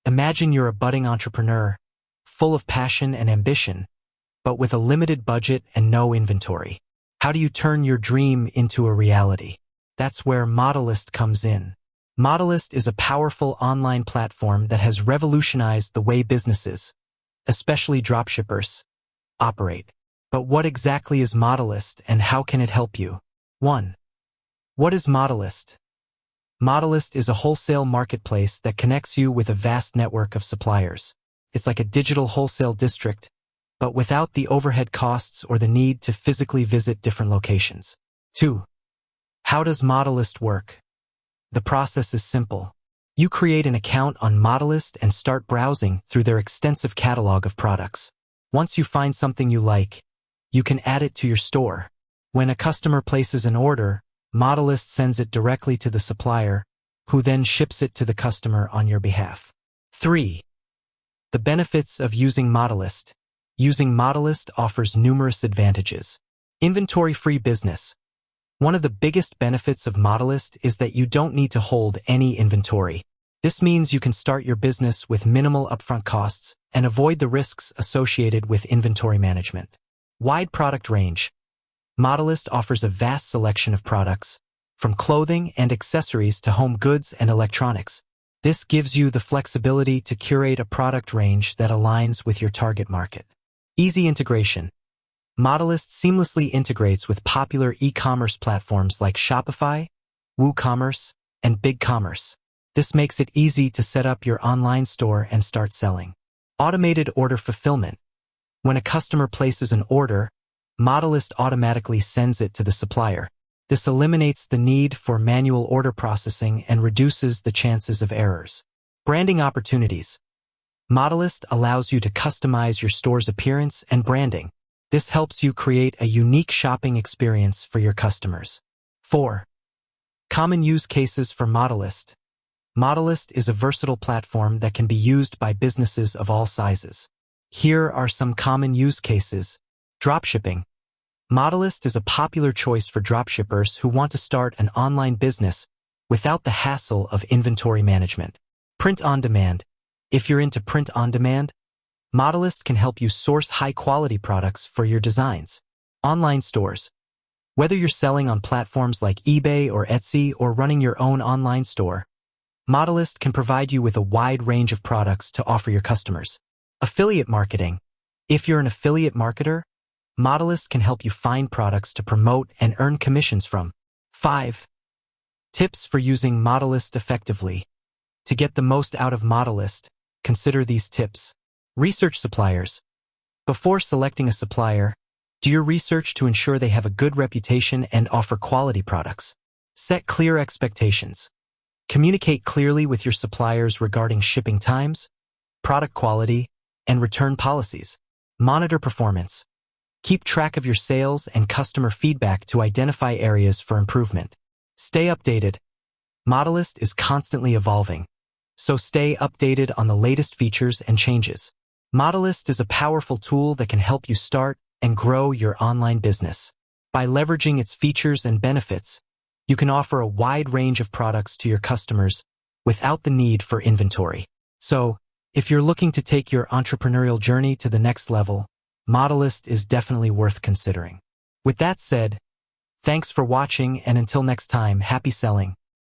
Imagine you're a budding entrepreneur, full of passion and ambition, but with a limited budget and no inventory. How do you turn your dream into a reality? That's where Modalyst comes in. Modalyst is a powerful online platform that has revolutionized the way businesses, especially dropshippers, operate. But what exactly is Modalyst and how can it help you? 1. What is Modalyst? Modalyst is a wholesale marketplace that connects you with a vast network of suppliers. It's like a digital wholesale district, but without the overhead costs or the need to physically visit different locations. 2. How does Modalyst work? The process is simple. You create an account on Modalyst and start browsing through their extensive catalog of products. Once you find something you like, you can add it to your store. When a customer places an order, Modalyst sends it directly to the supplier, who then ships it to the customer on your behalf. 3. The benefits of using Modalyst. Using Modalyst offers numerous advantages. Inventory-free business. One of the biggest benefits of Modalyst is that you don't need to hold any inventory. This means you can start your business with minimal upfront costs and avoid the risks associated with inventory management. Wide product range. Modalyst offers a vast selection of products, from clothing and accessories to home goods and electronics. This gives you the flexibility to curate a product range that aligns with your target market. Easy integration. Modalyst seamlessly integrates with popular e-commerce platforms like Shopify, WooCommerce, and BigCommerce. This makes it easy to set up your online store and start selling. Automated order fulfillment. When a customer places an order, Modalyst automatically sends it to the supplier. This eliminates the need for manual order processing and reduces the chances of errors. Branding opportunities. Modalyst allows you to customize your store's appearance and branding. This helps you create a unique shopping experience for your customers. 4. Common use cases for Modalyst. Modalyst is a versatile platform that can be used by businesses of all sizes. Here are some common use cases. Dropshipping. Modalyst is a popular choice for dropshippers who want to start an online business without the hassle of inventory management. Print on demand. If you're into print on demand, Modalyst can help you source high-quality products for your designs. Online stores. Whether you're selling on platforms like eBay or Etsy or running your own online store, Modalyst can provide you with a wide range of products to offer your customers. Affiliate marketing. If you're an affiliate marketer, Modalyst can help you find products to promote and earn commissions from. 5. Tips for using Modalyst effectively. To get the most out of Modalyst, consider these tips. Research suppliers. Before selecting a supplier, do your research to ensure they have a good reputation and offer quality products. Set clear expectations. Communicate clearly with your suppliers regarding shipping times, product quality, and return policies. Monitor performance. Keep track of your sales and customer feedback to identify areas for improvement. Stay updated. Modalyst is constantly evolving, so stay updated on the latest features and changes. Modalyst is a powerful tool that can help you start and grow your online business. By leveraging its features and benefits, you can offer a wide range of products to your customers without the need for inventory. So, if you're looking to take your entrepreneurial journey to the next level, Modalyst is definitely worth considering. With that said, thanks for watching, and until next time, happy selling.